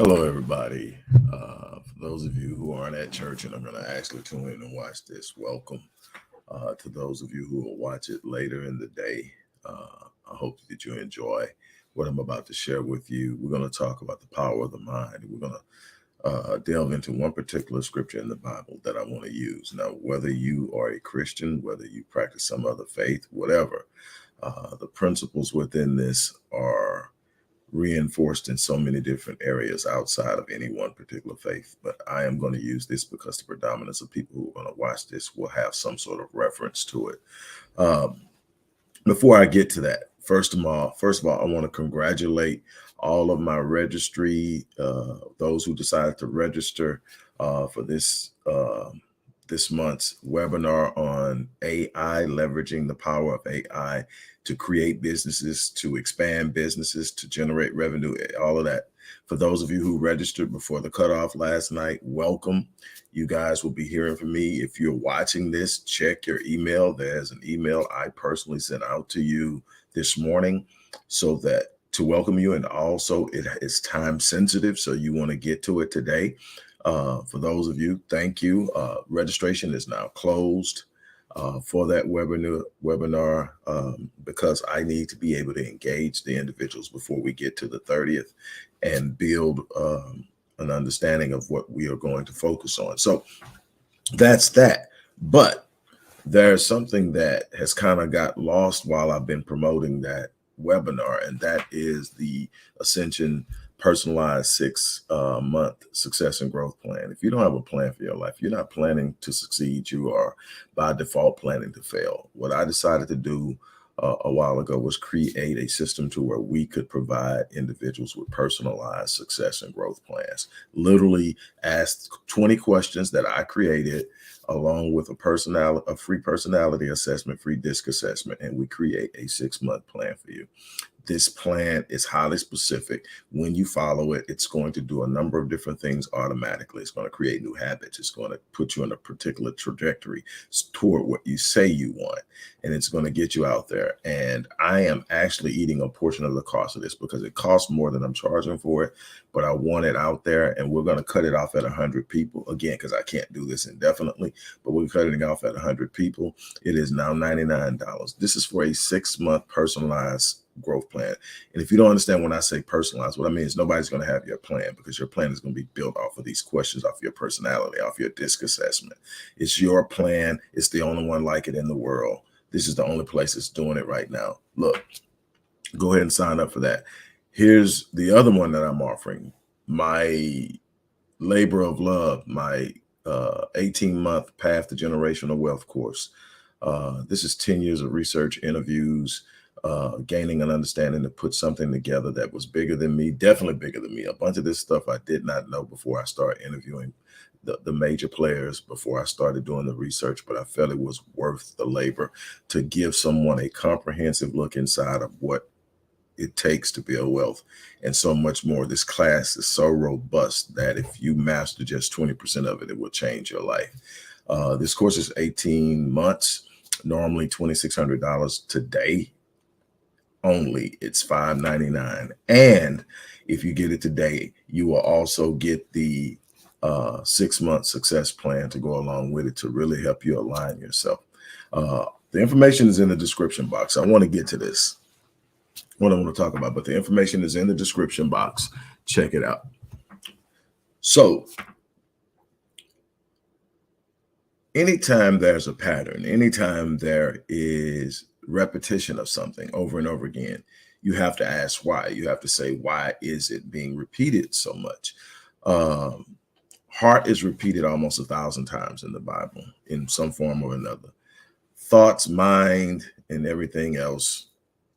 Hello, everybody. For those of you who aren't at church and are going to actually tune in and watch this, welcome. To those of you who will watch it later in the day, I hope that you enjoy what I'm about to share with you. We're going to talk about the power of the mind. We're going to delve into one particular scripture in the Bible that I want to use. Now, whether you are a Christian, whether you practice some other faith, whatever, the principles within this are reinforced in so many different areas outside of any one particular faith. But I am going to use this because the predominance of people who are going to watch this will have some sort of reference to it. Um, Before I get to that, first of all, I want to congratulate all of my registry, those who decided to register for this month's webinar on AI, leveraging the power of AI to create businesses, to expand businesses, to generate revenue, all of that. For those of you who registered before the cutoff last night, welcome. You guys will be hearing from me. If you're watching this, check your email. There's an email I personally sent out to you this morning so that to welcome you. And also it is time sensitive. So you want to get to it today. For those of you, thank you. Registration is now closed for that webinar because I need to be able to engage the individuals before we get to the 30th and build an understanding of what we are going to focus on. So that's that. But there's something that has kind of got lost while I've been promoting that webinar, and that is the Ascension Personalized 6 month success and growth plan. If you don't have a plan for your life, you're not planning to succeed. You are by default planning to fail. What I decided to do a while ago was create a system to where we could provide individuals with personalized success and growth plans. Literally ask 20 questions that I created along with a free personality assessment, free disc assessment, and we create a 6 month plan for you. This plan is highly specific. When you follow it, it's going to do a number of different things automatically. It's going to create new habits. It's going to put you on a particular trajectory toward what you say you want, and it's going to get you out there. And I am actually eating a portion of the cost of this because it costs more than I'm charging for it, but I want it out there, and we're going to cut it off at 100 people again because I can't do this indefinitely, but we're cutting it off at 100 people. It is now $99. This is for a 6 month personalized growth plan. And if you don't understand when I say personalized, what I mean is nobody's going to have your plan because your plan is going to be built off of these questions, off your personality, off your disc assessment. It's your plan. It's the only one like it in the world. This is the only place that's doing it right now. Look, go ahead and sign up for that. Here's the other one that I'm offering, my labor of love, my 18-month path to generational wealth course. This is 10 years of research, interviews, gaining an understanding to put something together that was bigger than me, definitely bigger than me. A bunch of this stuff I did not know before I started interviewing the major players, before I started doing the research, but I felt it was worth the labor to give someone a comprehensive look inside of what it takes to build wealth and so much more. This class is so robust that if you master just 20% of it, it will change your life. This course is 18 months, normally $2,600 today. Only it's $599, and if you get it today, you will also get the 6 month success plan to go along with it to really help you align yourself. The information is in the description box. I want to get to this, what I want to talk about, but the information is in the description box. Check it out. So anytime there's a pattern, anytime there is repetition of something over and over again, you have to ask why. You have to say, why is it being repeated so much? Heart is repeated almost 1,000 times in the Bible in some form or another. Thoughts, mind, and everything else,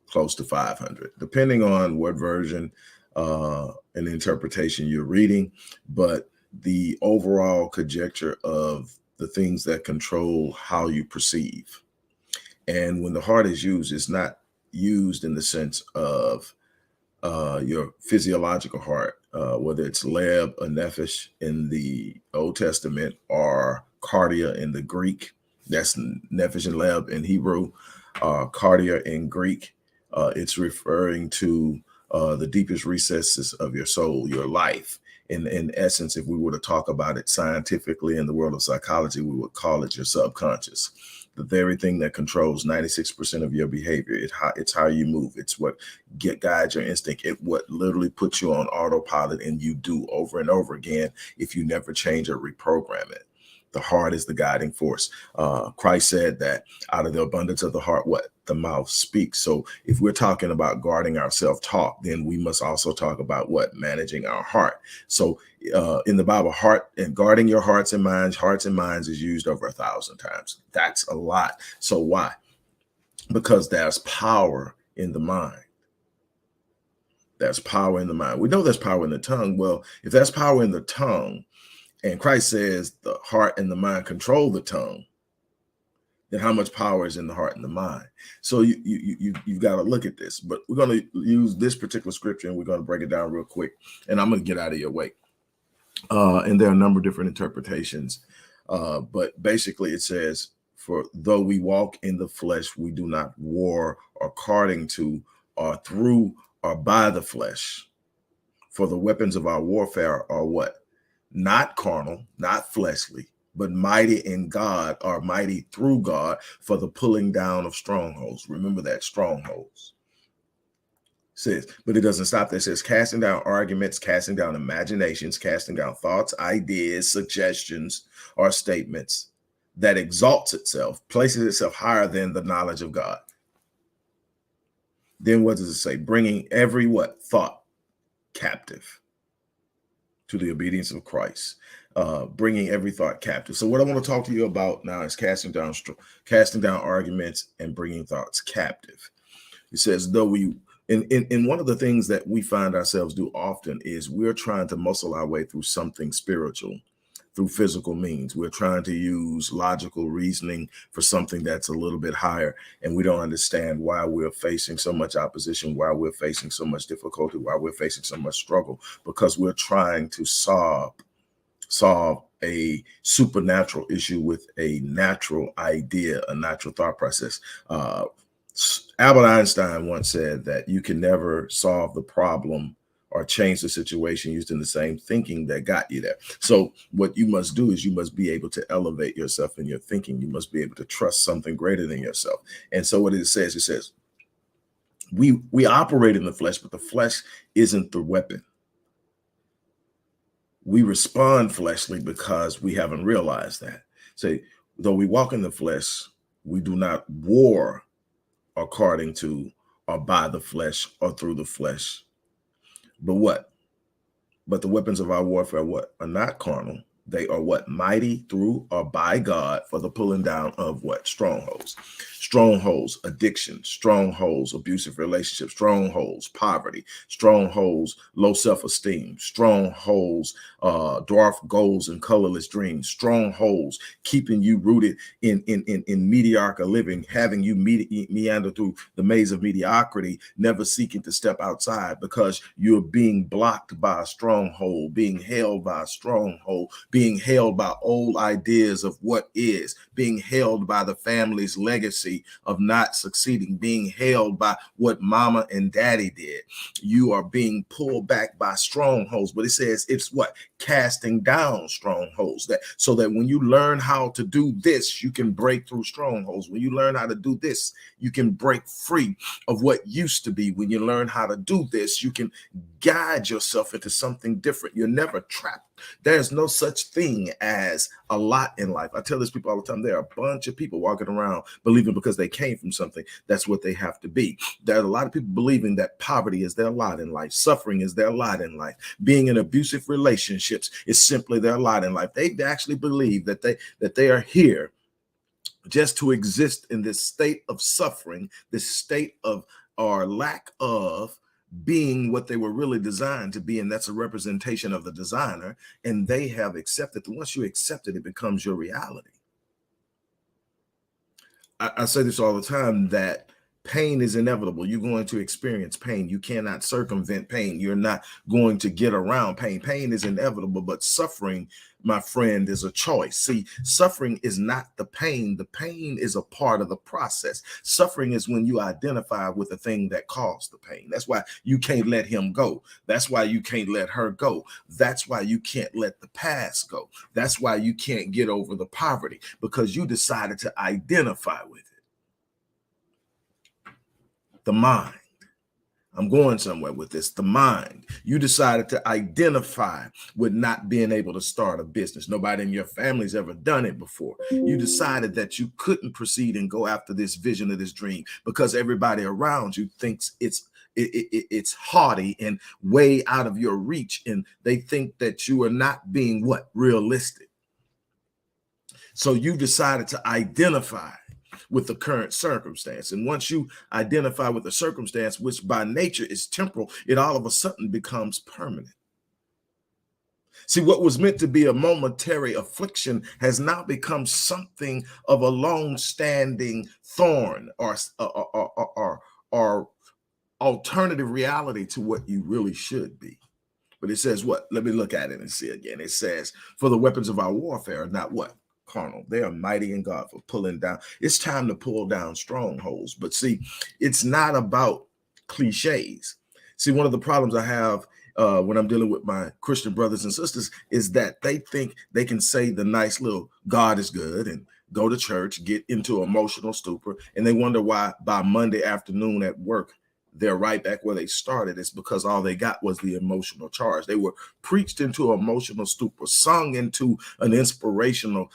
close to 500, depending on what version and interpretation you're reading. But the overall conjecture of the things that control how you perceive. And when the heart is used, it's not used in the sense of your physiological heart, whether it's leb or nephesh in the Old Testament or cardia in the Greek. That's nephesh and leb in Hebrew, cardia in Greek. It's referring to the deepest recesses of your soul, your life. In essence, if we were to talk about it scientifically in the world of psychology, we would call it your subconscious. The very thing that controls 96% of your behavior. It's how you move. It's what guides your instinct. It what literally puts you on autopilot and you do over and over again if you never change or reprogram it. The heart is the guiding force. Christ said that out of the abundance of the heart, what? The mouth speaks. So if we're talking about guarding our self-talk, then we must also talk about what? Managing our heart. So in the Bible, heart and guarding your hearts and minds is used over 1,000 times. That's a lot. So why? Because there's power in the mind. There's power in the mind. We know there's power in the tongue. Well, if there's power in the tongue, and Christ says the heart and the mind control the tongue, then how much power is in the heart and the mind? So you've got to look at this. But we're going to use this particular scripture and we're going to break it down real quick. And I'm going to get out of your way. And there are a number of different interpretations. But basically it says, for though we walk in the flesh, we do not war according to or through or by the flesh. For the weapons of our warfare are what? Not carnal, not fleshly, but mighty in God, or mighty through God for the pulling down of strongholds. Remember that, strongholds. It says, but it doesn't stop there. It says casting down arguments, casting down imaginations, casting down thoughts, ideas, suggestions, or statements that exalts itself, places itself higher than the knowledge of God. Then what does it say? Bringing every what? Thought captive to the obedience of Christ, bringing every thought captive. So what I want to talk to you about now is casting down arguments and bringing thoughts captive. It says, though we, in one of the things that we find ourselves do often is we're trying to muscle our way through something spiritual through physical means. We're trying to use logical reasoning for something that's a little bit higher, and we don't understand why we're facing so much opposition, why we're facing so much difficulty, why we're facing so much struggle, because we're trying to solve a supernatural issue with a natural idea, a natural thought process. Albert Einstein once said that you can never solve the problem or change the situation using the same thinking that got you there. So what you must do is you must be able to elevate yourself in your thinking. You must be able to trust something greater than yourself. And so what it says, we operate in the flesh, but the flesh isn't the weapon. We respond fleshly because we haven't realized that. So though we walk in the flesh, we do not war according to or by the flesh or through the flesh. But what? But the weapons of our warfare, what? Are not carnal. They are what? Mighty through or by God for the pulling down of what? Strongholds. Strongholds, addiction, strongholds, abusive relationships, strongholds, poverty, strongholds, low self-esteem, strongholds, dwarf goals and colorless dreams, strongholds, keeping you rooted in mediocre living, having you meander through the maze of mediocrity, never seeking to step outside because you're being blocked by a stronghold, being held by a stronghold, being held by old ideas of what is, being held by the family's legacy of not succeeding, being held by what mama and daddy did. You are being pulled back by strongholds, but it says it's what? Casting down strongholds. That so that when you learn how to do this, you can break through strongholds. When you learn how to do this, you can break free of what used to be. When you learn how to do this, you can guide yourself into something different. You're never trapped. There's no such thing as a lot in life. I tell this people all the time, there are a bunch of people walking around believing because they came from something, that's what they have to be. There are a lot of people believing that poverty is their lot in life. Suffering is their lot in life. Being in abusive relationships is simply their lot in life. They actually believe that they are here just to exist in this state of suffering, this state of or lack of being what they were really designed to be, and that's a representation of the designer, and they have accepted. Once you accept it, it becomes your reality. I say this all the time, that Pain is inevitable. You're going to experience pain. You cannot circumvent pain. You're not going to get around pain. Pain is inevitable, but suffering, my friend, is a choice. See, suffering is not the pain. The pain is a part of the process. Suffering is when you identify with the thing that caused the pain. That's why you can't let him go. That's why you can't let her go. That's why you can't let the past go. That's why you can't get over the poverty, because you decided to identify with it. The mind. I'm going somewhere with this. The mind. You decided to identify with not being able to start a business. Nobody in your family's ever done it before. You decided that you couldn't proceed and go after this vision of this dream because everybody around you thinks it's haughty and way out of your reach, and they think that you are not being what? Realistic. So you decided to identify with the current circumstance. And once you identify with the circumstance, which by nature is temporal, it all of a sudden becomes permanent. See, what was meant to be a momentary affliction has now become something of a long-standing thorn or alternative reality to what you really should be. But it says what? Let me look at it and see again. It says, for the weapons of our warfare are not what? Carnal. They are mighty in God for pulling down. It's time to pull down strongholds. But see, it's not about cliches. See, one of the problems I have when I'm dealing with my Christian brothers and sisters is that they think they can say the nice little God is good and go to church, get into emotional stupor, and they wonder why by Monday afternoon at work, they're right back where they started. It's because all they got was the emotional charge. They were preached into emotional stupor, sung into an inspirational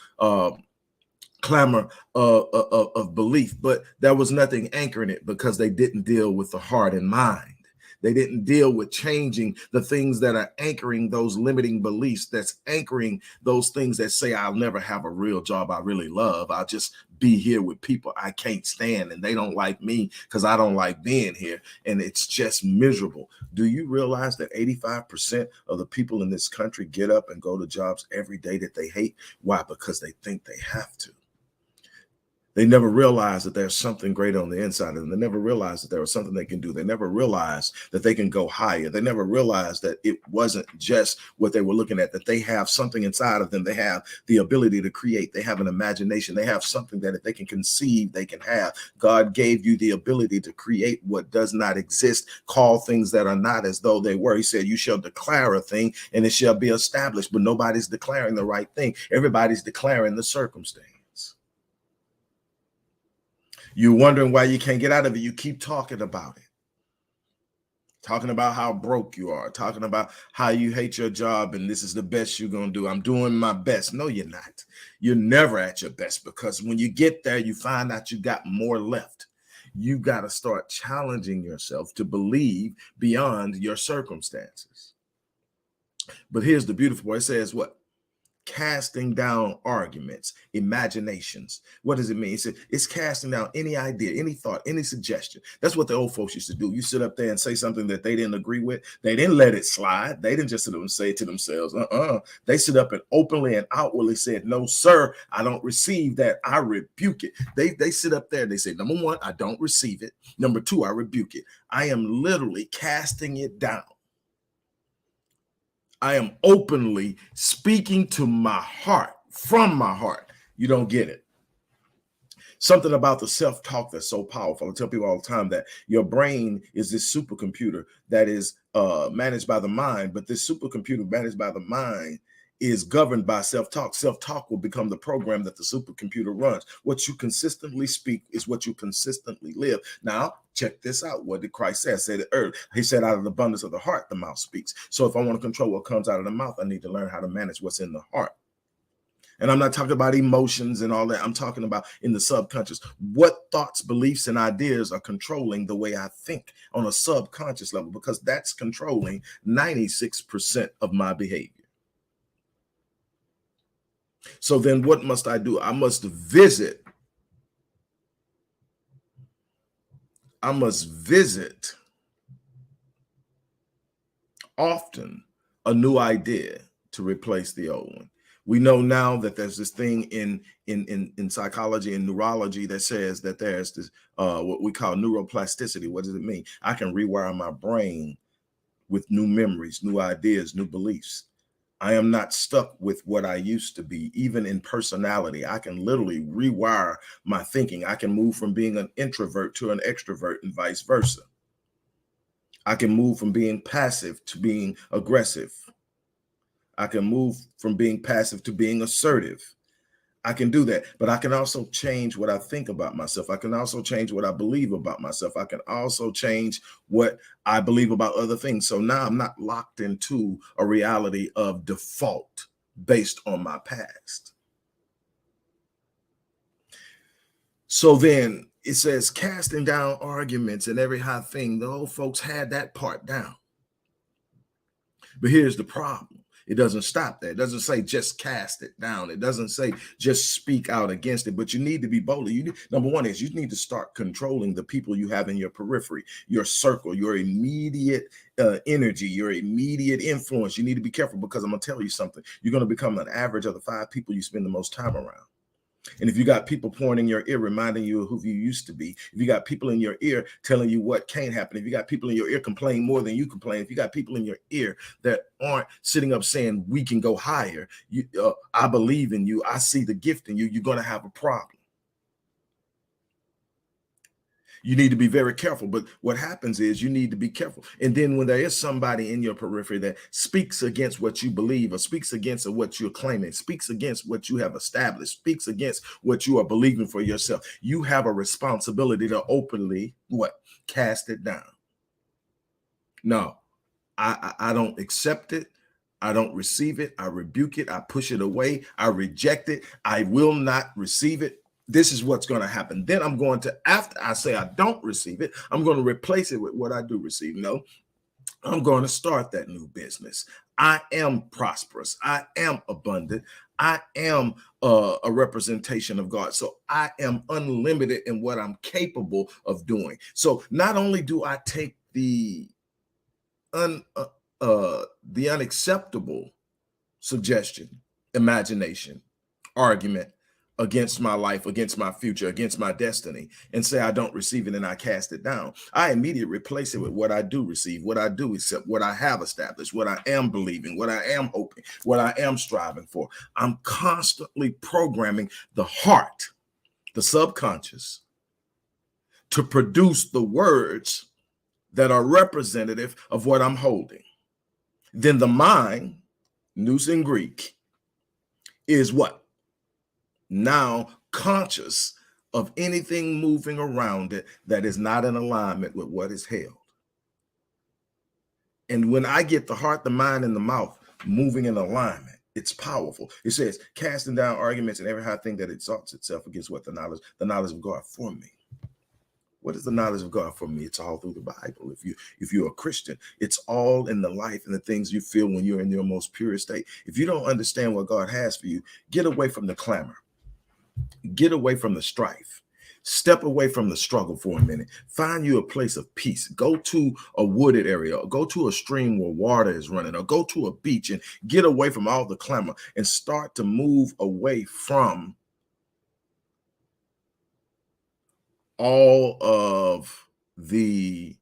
clamor of belief, but there was nothing anchoring it because they didn't deal with the heart and mind. They didn't deal with changing the things that are anchoring those limiting beliefs, that's anchoring those things that say, I'll never have a real job I really love. I'll just be here with people I can't stand, and they don't like me because I don't like being here. And it's just miserable. Do you realize that 85% of the people in this country get up and go to jobs every day that they hate? Why? Because they think they have to. They never realize that there's something greater on the inside of them. They never realize that there was something they can do. They never realize that they can go higher. They never realized that it wasn't just what they were looking at, that they have something inside of them. They have the ability to create. They have an imagination. They have something that if they can conceive, they can have. God gave you the ability to create what does not exist, call things that are not as though they were. He said, you shall declare a thing and it shall be established, but nobody's declaring the right thing. Everybody's declaring the circumstance. You're wondering why you can't get out of it. You keep talking about it. Talking about how broke you are. Talking about how you hate your job and this is the best you're going to do. I'm doing my best. No, you're not. You're never at your best, because when you get there, you find out you got more left. You got to start challenging yourself to believe beyond your circumstances. But here's the beautiful part. It says what? Casting down arguments, imaginations. What does it mean? It's casting down any idea, any thought, any suggestion. That's what the old folks used to do. You sit up there and say something that they didn't agree with. They didn't let it slide. They didn't just sit up and say it to themselves. They sit up and openly and outwardly said, no, sir, I don't receive that. I rebuke it. They sit up there and they say, number one, I don't receive it. Number two, I rebuke it. I am literally casting it down. I am openly speaking to my heart, from my heart. You don't get it. Something about the self-talk that's so powerful. I tell people all the time that your brain is this supercomputer that is managed by the mind, but this supercomputer managed by the mind is governed by self-talk. Self-talk will become the program that the supercomputer runs. What you consistently speak is what you consistently live. Now, check this out. What did Christ say? I said it earlier. He said, out of the abundance of the heart, the mouth speaks. So if I want to control what comes out of the mouth, I need to learn how to manage what's in the heart. And I'm not talking about emotions and all that. I'm talking about in the subconscious. What thoughts, beliefs, and ideas are controlling the way I think on a subconscious level? Because that's controlling 96% of my behavior. So then what must I do? I must visit often a new idea to replace the old one. We know now that there's this thing in psychology and neurology that says that there's this what we call neuroplasticity. What does it mean? I can rewire my brain with new memories, new ideas, new beliefs. I am not stuck with what I used to be, even in personality. I can literally rewire my thinking. I can move from being an introvert to an extrovert and vice versa. I can move from being passive to being aggressive. I can move from being passive to being assertive. I can do that, but I can also change what I think about myself. I can also change what I believe about myself. I can also change what I believe about other things. So now I'm not locked into a reality of default based on my past. So then it says casting down arguments and every high thing. The old folks had that part down. But here's the problem. It doesn't stop there. It doesn't say just cast it down. It doesn't say just speak out against it, but you need to be bold. Number one is you need to start controlling the people you have in your periphery, your circle, your immediate energy, your immediate influence. You need to be careful because I'm going to tell you something. You're going to become an average of the 5 people you spend the most time around. And if you got people pouring in your ear, reminding you of who you used to be, if you got people in your ear telling you what can't happen, if you got people in your ear complaining more than you complain, if you got people in your ear that aren't sitting up saying we can go higher, I believe in you, I see the gift in you, you're going to have a problem. You need to be very careful. But what happens is you need to be careful. And then when there is somebody in your periphery that speaks against what you believe or speaks against what you're claiming, speaks against what you have established, speaks against what you are believing for yourself, you have a responsibility to openly cast it down. No, I don't accept it. I don't receive it. I rebuke it. I push it away. I reject it. I will not receive it. This is what's going to happen. Then I'm going to, after I say I don't receive it, I'm going to replace it with what I do receive. No, I'm going to start that new business. I am prosperous. I am abundant. I am a representation of God. So I am unlimited in what I'm capable of doing. So not only do I take the unacceptable suggestion, imagination, argument against my life, against my future, against my destiny, and say I don't receive it and I cast it down, I immediately replace it with what I do receive, what I do accept, what I have established, what I am believing, what I am hoping, what I am striving for. I'm constantly programming the heart, the subconscious, to produce the words that are representative of what I'm holding. Then the mind, nous in Greek, is what? Now conscious of anything moving around it that is not in alignment with what is held. And when I get the heart, the mind, and the mouth moving in alignment, it's powerful. It says, casting down arguments and every high thing that exalts itself against what the knowledge of God for me. What is the knowledge of God for me? It's all through the Bible. If you're a Christian, it's all in the life and the things you feel when you're in your most purest state. If you don't understand what God has for you, get away from the clamor. Get away from the strife. Step away from the struggle for a minute. Find you a place of peace. Go to a wooded area, or go to a stream where water is running, or go to a beach and get away from all the clamor and start to move away from all of the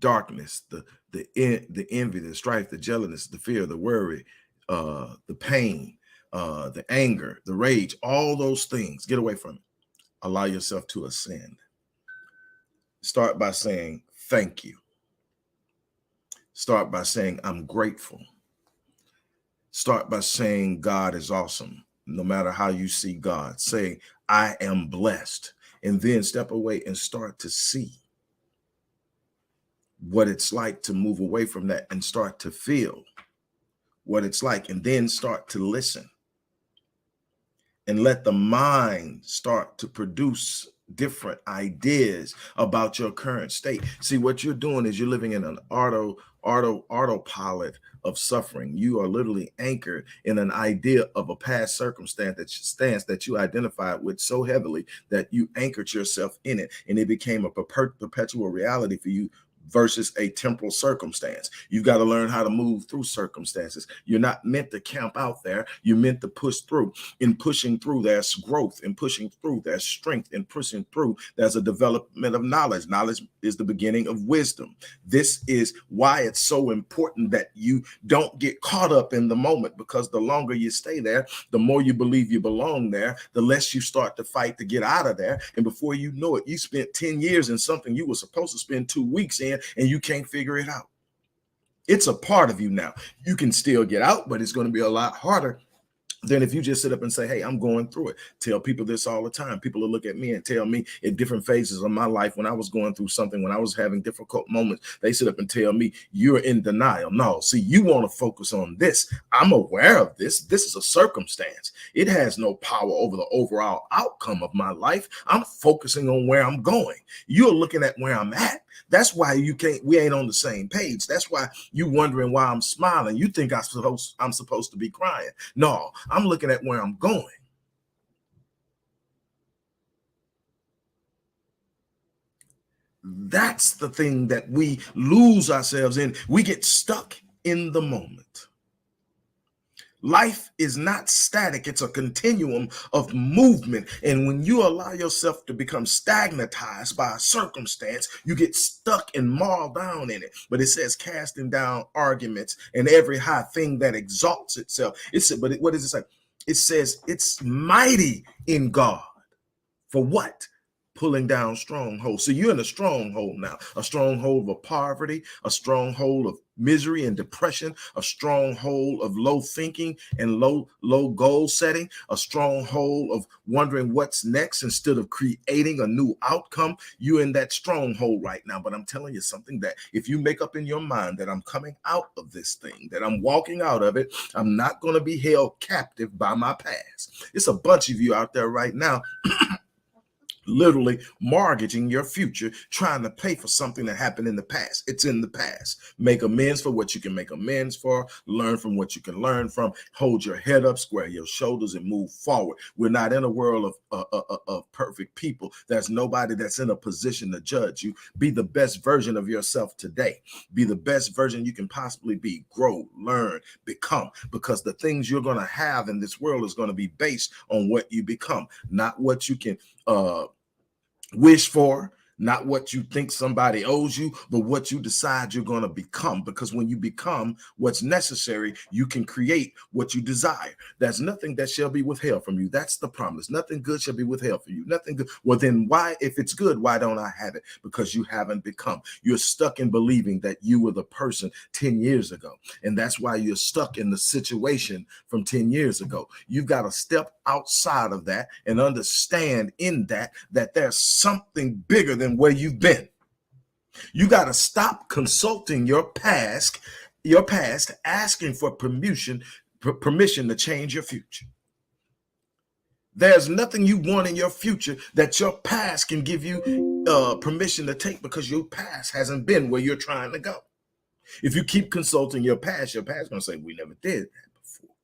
darkness, the envy, the strife, the jealousy, the fear, the worry, the pain, the anger, the rage, all those things. Get away from it. Allow yourself to ascend. Start by saying thank you. Start by saying I'm grateful. Start by saying God is awesome. No matter how you see God, say I am blessed. And then step away and start to see what it's like to move away from that and start to feel what it's like, and then start to listen and let the mind start to produce different ideas about your current state. See, what you're doing is you're living in an autopilot of suffering. You are literally anchored in an idea of a past circumstance that you identified with so heavily that you anchored yourself in it, and it became a perpetual reality for you versus a temporal circumstance. You've got to learn how to move through circumstances. You're not meant to camp out there. You're meant to push through. In pushing through, there's growth. In pushing through, there's strength. In pushing through, there's a development of knowledge. Knowledge is the beginning of wisdom. This is why it's so important that you don't get caught up in the moment, because the longer you stay there, the more you believe you belong there, the less you start to fight to get out of there. And before you know it, you spent 10 years in something you were supposed to spend 2 weeks in, and you can't figure it out. It's a part of you now. You can still get out, but it's going to be a lot harder than if you just sit up and say, hey, I'm going through it. Tell people this all the time. People will look at me and tell me in different phases of my life, when I was going through something, when I was having difficult moments, they sit up and tell me, you're in denial. No, see, you want to focus on this. I'm aware of this. This is a circumstance. It has no power over the overall outcome of my life. I'm focusing on where I'm going. You're looking at where I'm at. That's why we ain't on the same page. That's why you wondering why I'm smiling. You think I'm supposed to be crying. No, I'm looking at where I'm going. That's the thing that we lose ourselves in. We get stuck in the moment. Life is not static. It's a continuum of movement. And when you allow yourself to become stagnatized by a circumstance, you get stuck and mauled down in it. But it says casting down arguments and every high thing that exalts itself. What does it say? It says it's mighty in God. For what? Pulling down strongholds. So you're in a stronghold now, a stronghold of poverty, a stronghold of misery and depression, a stronghold of low thinking and low goal setting, a stronghold of wondering what's next instead of creating a new outcome. You're in that stronghold right now. But I'm telling you something, that if you make up in your mind that I'm coming out of this thing, that I'm walking out of it, I'm not going to be held captive by my past. It's a bunch of you out there right now literally mortgaging your future, trying to pay for something that happened in the past. It's in the past. Make amends for what you can make amends for. Learn from what you can learn from. Hold your head up, square your shoulders, and move forward. We're not in a world of perfect people. There's nobody that's in a position to judge you. Be the best version of yourself today. Be the best version you can possibly be. Grow, learn, become, because the things you're going to have in this world is going to be based on what you become, not what you can wish for, not what you think somebody owes you, but what you decide you're going to become. Because when you become what's necessary, you can create what you desire. There's nothing that shall be withheld from you. That's the promise. Nothing good shall be withheld from you. Nothing good. Well, then why, if it's good, why don't I have it? Because you haven't become. You're stuck in believing that you were the person 10 years ago. And that's why you're stuck in the situation from 10 years ago. You've got to step outside of that and understand in that there's something bigger than where you've been. You got to stop consulting your past, asking for permission to change your future. There's nothing you want in your future that your past can give you permission to take, because your past hasn't been where you're trying to go. If you keep consulting your past is going to say, we never did that before.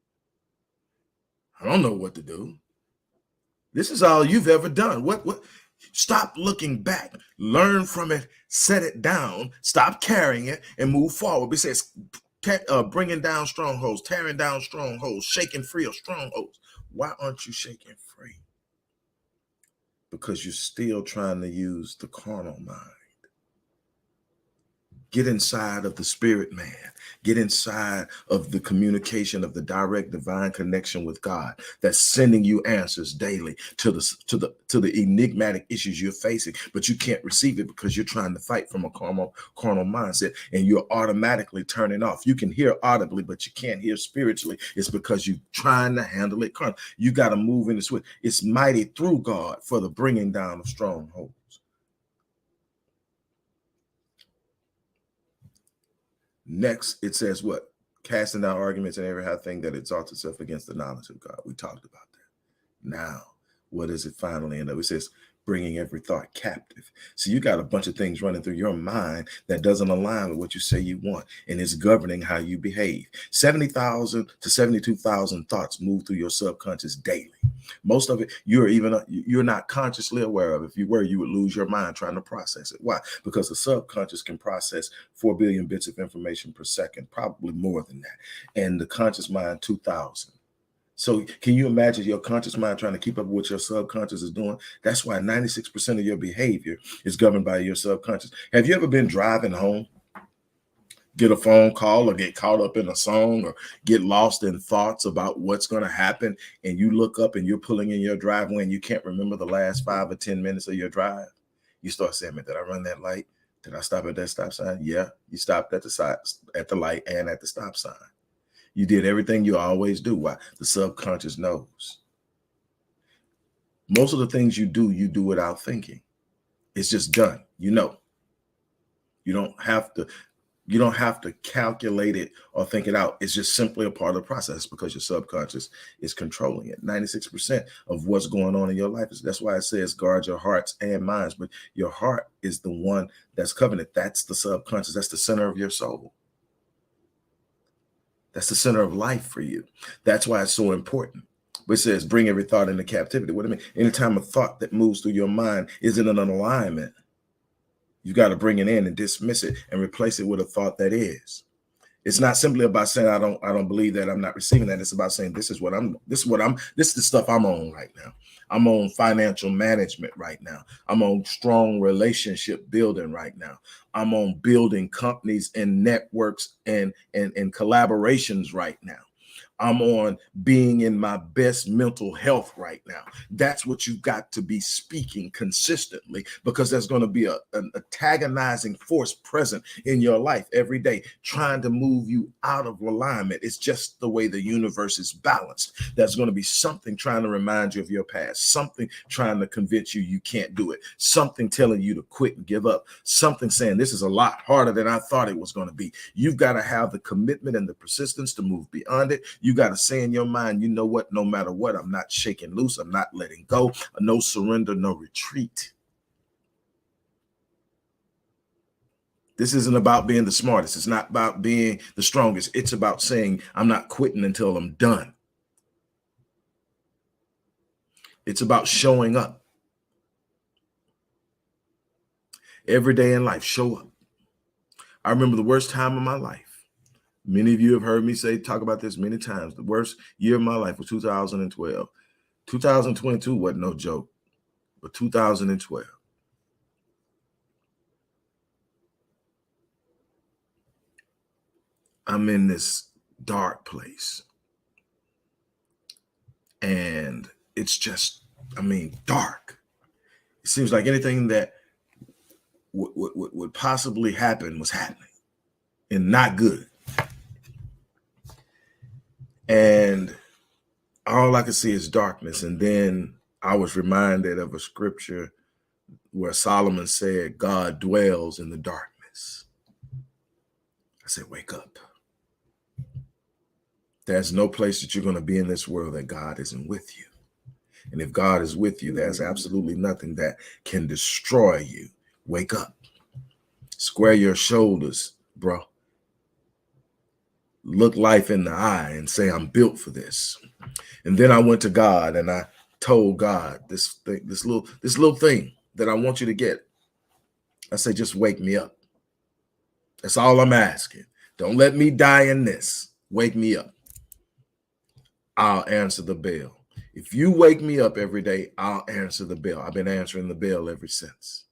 I don't know what to do. This is all you've ever done. What? Stop looking back, learn from it, set it down, stop carrying it, and move forward. It says bringing down strongholds, tearing down strongholds, shaking free of strongholds. Why aren't you shaking free? Because you're still trying to use the carnal mind. Get inside of the spirit man. Get inside of the communication of the direct divine connection with God that's sending you answers daily to the enigmatic issues you're facing, but you can't receive it because you're trying to fight from a carnal mindset, and you're automatically turning off. You can hear audibly, but you can't hear spiritually. It's because you're trying to handle it carnal. You got to move in the switch. It's mighty through God for the bringing down of strongholds. Next, it says what? Casting down arguments and every high thing that exalts itself against the knowledge of God. We talked about that. Now, what does it finally end up? It says bringing every thought captive. So you got a bunch of things running through your mind that doesn't align with what you say you want, and it's governing how you behave. 70,000 to 72,000 thoughts move through your subconscious daily. Most of it you're not consciously aware of. If you were, you would lose your mind trying to process it. Why? Because the subconscious can process 4 billion bits of information per second, probably more than that, and the conscious mind 2,000. So can you imagine your conscious mind trying to keep up with what your subconscious is doing? That's why 96% of your behavior is governed by your subconscious. Have you ever been driving home, get a phone call, or get caught up in a song, or get lost in thoughts about what's going to happen, and you look up and you're pulling in your driveway and you can't remember the last 5 or 10 minutes of your drive? You start saying, man, did I run that light? Did I stop at that stop sign? Yeah, you stopped at the side, at the light and at the stop sign. You did everything you always do. Why? The subconscious knows. Most of the things you do without thinking. It's just done. You know. You don't have to calculate it or think it out. It's just simply a part of the process because your subconscious is controlling it. 96% of what's going on in your life that's why it says guard your hearts and minds. But your heart is the one that's covenant. That's the subconscious. That's the center of your soul. That's the center of life for you. That's why it's so important. But it says, bring every thought into captivity. What do I mean? Anytime a thought that moves through your mind isn't in an alignment, you got to bring it in and dismiss it and replace it with a thought that is. It's not simply about saying I don't believe that, I'm not receiving that. It's about saying this is the stuff I'm on right now. I'm on financial management right now. I'm on strong relationship building right now. I'm on building companies and networks and collaborations right now. I'm on being in my best mental health right now. That's what you've got to be speaking consistently, because there's going to be an antagonizing force present in your life every day, trying to move you out of alignment. It's just the way the universe is balanced. There's going to be something trying to remind you of your past, something trying to convince you you can't do it, something telling you to quit and give up, something saying this is a lot harder than I thought it was going to be. You've got to have the commitment and the persistence to move beyond it. You got to say in your mind, you know what, no matter what, I'm not shaking loose. I'm not letting go. No surrender, no retreat. This isn't about being the smartest. It's not about being the strongest. It's about saying, I'm not quitting until I'm done. It's about showing up. Every day in life, show up. I remember the worst time of my life. Many of you have heard me talk about this many times. The worst year of my life was 2012. 2022 wasn't no joke, but 2012. I'm in this dark place. And it's just, dark. It seems like anything that would possibly happen was happening, and not good. And all I could see is darkness. And then I was reminded of a scripture where Solomon said, God dwells in the darkness. I said, wake up. There's no place that you're going to be in this world that God isn't with you. And if God is with you, there's absolutely nothing that can destroy you. Wake up. Square your shoulders, bro. Look life in the eye and say, I'm built for this. And then I went to God and I told God this little thing that I want you to get. I said, just wake me up. That's all I'm asking. Don't let me die in this. Wake me up. I'll answer the bell. If you wake me up every day, I'll answer the bell. I've been answering the bell ever since.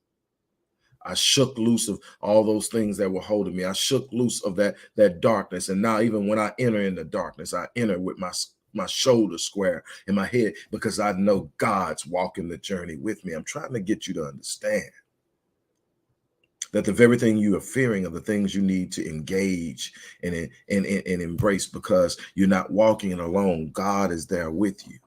I shook loose of all those things that were holding me. I shook loose of that darkness. And now even when I enter in the darkness, I enter with my shoulders square in my head, because I know God's walking the journey with me. I'm trying to get you to understand that the very thing you are fearing are the things you need to engage and embrace, because you're not walking it alone. God is there with you.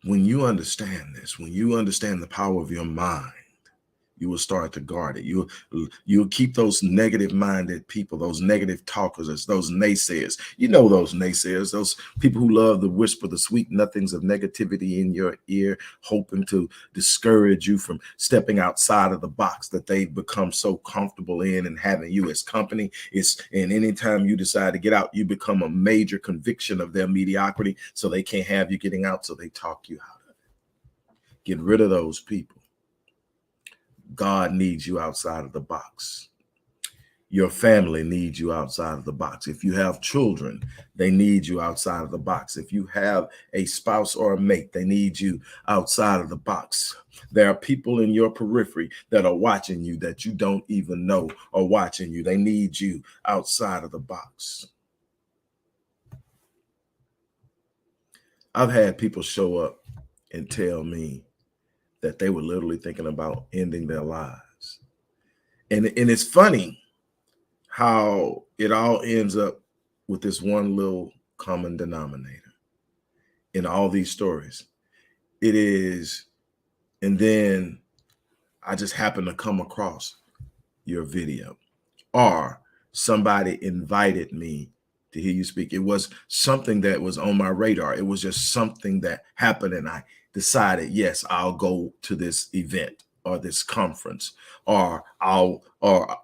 When you understand this, when you understand the power of your mind, You will start to guard it. You'll keep those negative-minded people, those negative talkers, those naysayers. You know those naysayers, those people who love to whisper the sweet nothings of negativity in your ear, hoping to discourage you from stepping outside of the box that they've become so comfortable in and having you as company. And anytime you decide to get out, you become a major conviction of their mediocrity, so they can't have you getting out, so they talk you out of it. Get rid of those people. God needs you outside of the box. Your family needs you outside of the box. If you have children, they need you outside of the box. If you have a spouse or a mate, they need you outside of the box. There are people in your periphery that are watching you that you don't even know are watching you. They need you outside of the box. I've had people show up and tell me that they were literally thinking about ending their lives. And it's funny how it all ends up with this one little common denominator in all these stories. It is, and then I just happen to come across your video, or somebody invited me to hear you speak. It was something that was on my radar. It was just something that happened, and I decided, yes, I'll go to this event or this conference, or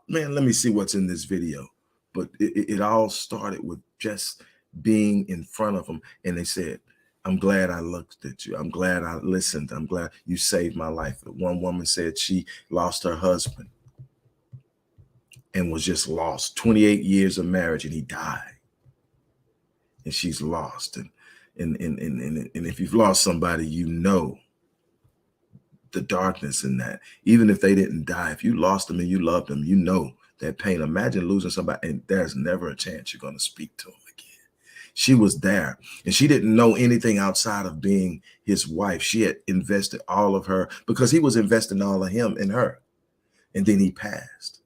man, let me see what's in this video. But it all started with just being in front of them, and they said, I'm glad I looked at you. I'm glad I listened. I'm glad you saved my life. One woman said she lost her husband and was just lost. 28 years of marriage, and he died. And she's lost. And if you've lost somebody, you know the darkness in that. Even if they didn't die, if you lost them and you loved them, you know that pain. Imagine losing somebody and there's never a chance you're going to speak to them again. She was there, and she didn't know anything outside of being his wife. She had invested all of her, because he was investing all of him in her. And then he passed.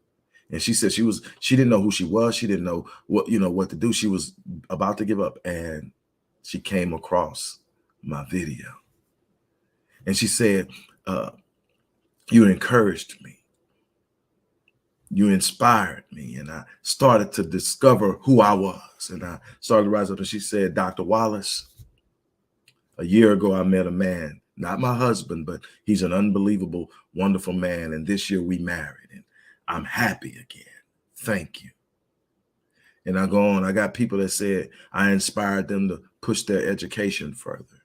And she said she didn't know who she was. She didn't know what to do. She was about to give up, and she came across my video. And she said, you encouraged me. You inspired me. And I started to discover who I was. And I started to rise up. And she said, Dr. Wallace, a year ago, I met a man, not my husband, but he's an unbelievable, wonderful man. And this year we married, and I'm happy again. Thank you. And I go on. I got people that said I inspired them to push their education further,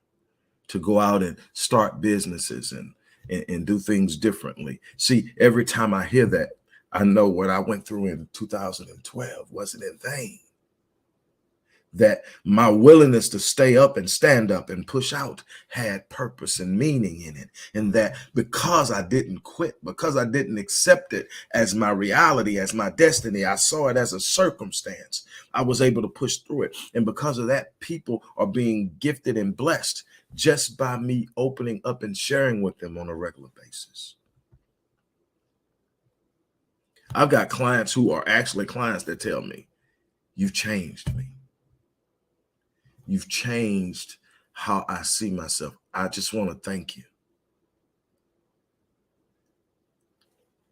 to go out and start businesses and do things differently. See, every time I hear that, I know what I went through in 2012 wasn't in vain. That my willingness to stay up and stand up and push out had purpose and meaning in it. And that because I didn't quit, because I didn't accept it as my reality, as my destiny, I saw it as a circumstance, I was able to push through it. And because of that, people are being gifted and blessed just by me opening up and sharing with them on a regular basis. I've got clients who are actually clients that tell me, you've changed me. You've changed how I see myself. I just want to thank you.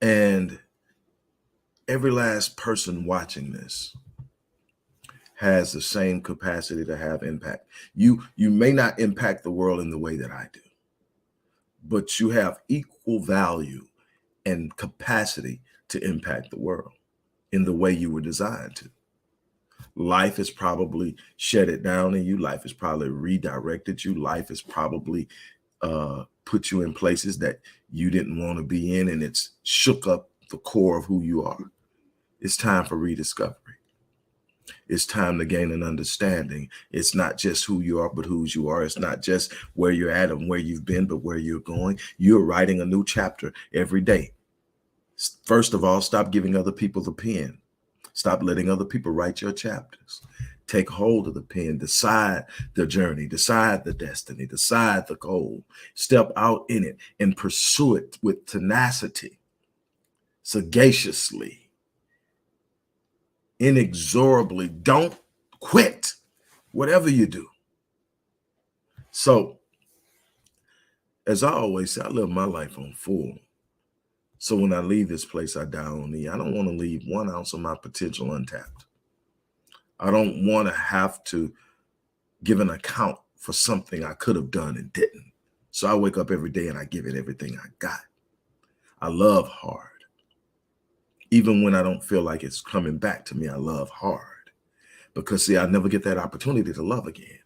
And every last person watching this has the same capacity to have impact. You may not impact the world in the way that I do, but you have equal value and capacity to impact the world in the way you were designed to. Life has probably shut it down in you. Life has probably redirected you. Life has probably put you in places that you didn't want to be in, and it's shook up the core of who you are. It's time for rediscovery. It's time to gain an understanding. It's not just who you are, but whose you are. It's not just where you're at and where you've been, but where you're going. You're writing a new chapter every day. First of all, stop giving other people the pen. Stop letting other people write your chapters. Take hold of the pen, decide the journey, decide the destiny, decide the goal, step out in it and pursue it with tenacity, sagaciously, inexorably. Don't quit, whatever you do. So, as I always say, I live my life on full. So when I leave this place, I die on me. I don't want to leave 1 ounce of my potential untapped. I don't want to have to give an account for something I could have done and didn't. So I wake up every day and I give it everything I got. I love hard. Even when I don't feel like it's coming back to me, I love hard. Because see, I never get that opportunity to love again.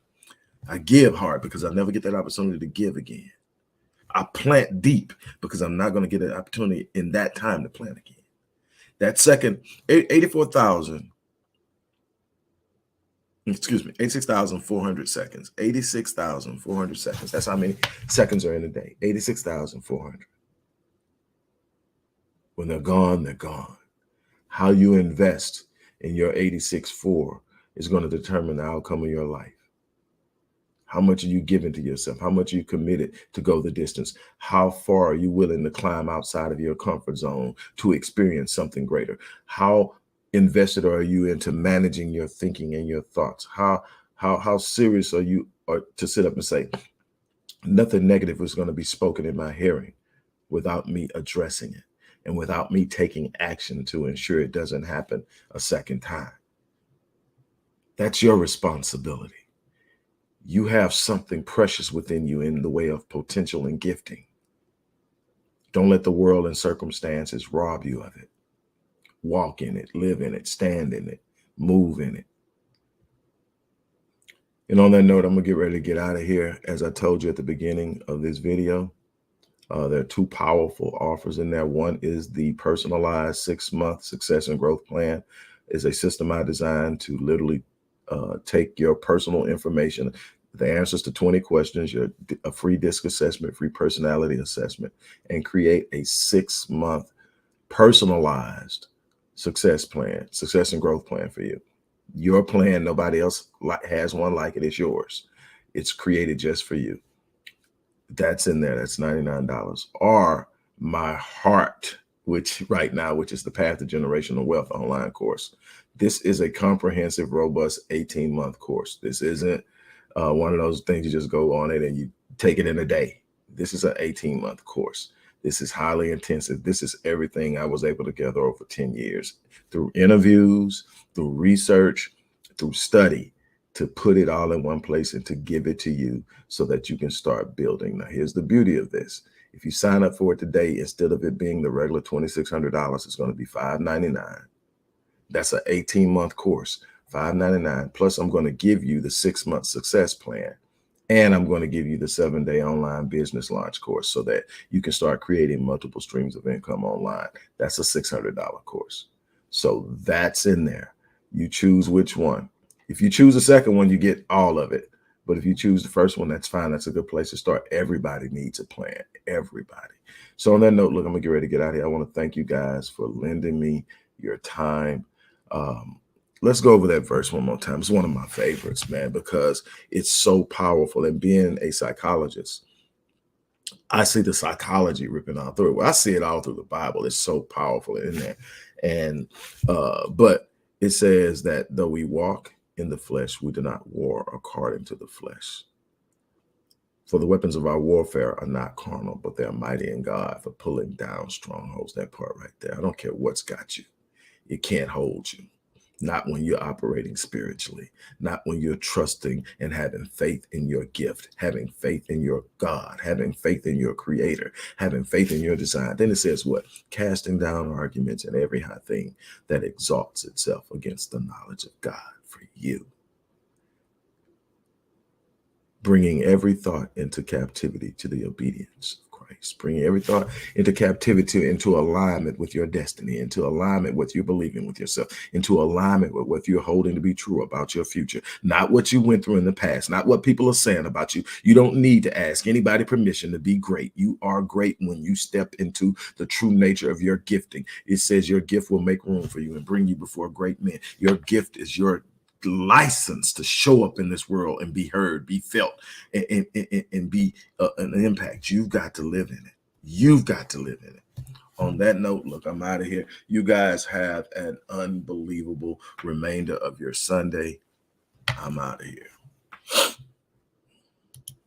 I give hard because I never get that opportunity to give again. I plant deep because I'm not going to get an opportunity in that time to plant again. That second 84,000, excuse me, 86,400 seconds, 86,400 seconds. That's how many seconds are in a day, 86,400. When they're gone, they're gone. How you invest in your 86.4 is going to determine the outcome of your life. How much are you giving to yourself? How much are you committed to go the distance? How far are you willing to climb outside of your comfort zone to experience something greater? How invested are you into managing your thinking and your thoughts? How serious are you to sit up and say, nothing negative is going to be spoken in my hearing without me addressing it and without me taking action to ensure it doesn't happen a second time? That's your responsibility. You have something precious within you in the way of potential and gifting. Don't let the world and circumstances rob you of it. Walk in it, live in it, stand in it, move in it. And on that note, I'm going to get ready to get out of here. As I told you at the beginning of this video, there are 2 powerful offers in there. One is the personalized 6-month success and growth plan. It's a system I designed to literally take your personal information, the answers to 20 questions, a free DISC assessment, free personality assessment, and create a 6-month personalized success plan, success and growth plan for you. Your plan, nobody else has one like it. It's yours. It's created just for you. That's in there. That's $99. Or my heart, which right now, which is the Path to Generational Wealth online course. This is a comprehensive, robust 18-month course. This isn't one of those things you just go on it and you take it in a day. This is an 18-month course. This is highly intensive. This is everything I was able to gather over 10 years through interviews, through research, through study, to put it all in one place and to give it to you so that you can start building. Now, here's the beauty of this. If you sign up for it today, instead of it being the regular $2,600, it's going to be $599. That's an 18-month course, $599. Plus, I'm going to give you the 6-month success plan. And I'm going to give you the 7-day online business launch course so that you can start creating multiple streams of income online. That's a $600 course. So that's in there. You choose which one. If you choose the second one, you get all of it. But if you choose the first one, that's fine. That's a good place to start. Everybody needs a plan. Everybody. So on that note, look, I'm going to get ready to get out of here. I want to thank you guys for lending me your time. Let's go over that verse one more time. It's one of my favorites, man, because it's so powerful. And being a psychologist, I see the psychology ripping out through it. I see it all through the Bible. It's so powerful in there. And but it says that though we walk in the flesh, we do not war according to the flesh. For the weapons of our warfare are not carnal, but they are mighty in God for pulling down strongholds. That part right there. I don't care what's got you. It can't hold you. Not when you're operating spiritually, not when you're trusting and having faith in your gift, having faith in your God, having faith in your creator, having faith in your design. Then it says what? Casting down arguments and every high thing that exalts itself against the knowledge of God for you. Bringing every thought into captivity to the obedience of Christ. Bringing every thought into captivity, into alignment with your destiny, into alignment with you believing with yourself, into alignment with what you're holding to be true about your future. Not what you went through in the past, not what people are saying about you. You don't need to ask anybody permission to be great. You are great when you step into the true nature of your gifting. It says your gift will make room for you and bring you before great men. Your gift is your license to show up in this world and be heard, be felt, and be an impact. You've got to live in it. You've got to live in it. On that note, look, I'm out of here. You guys have an unbelievable remainder of your Sunday. I'm out of here.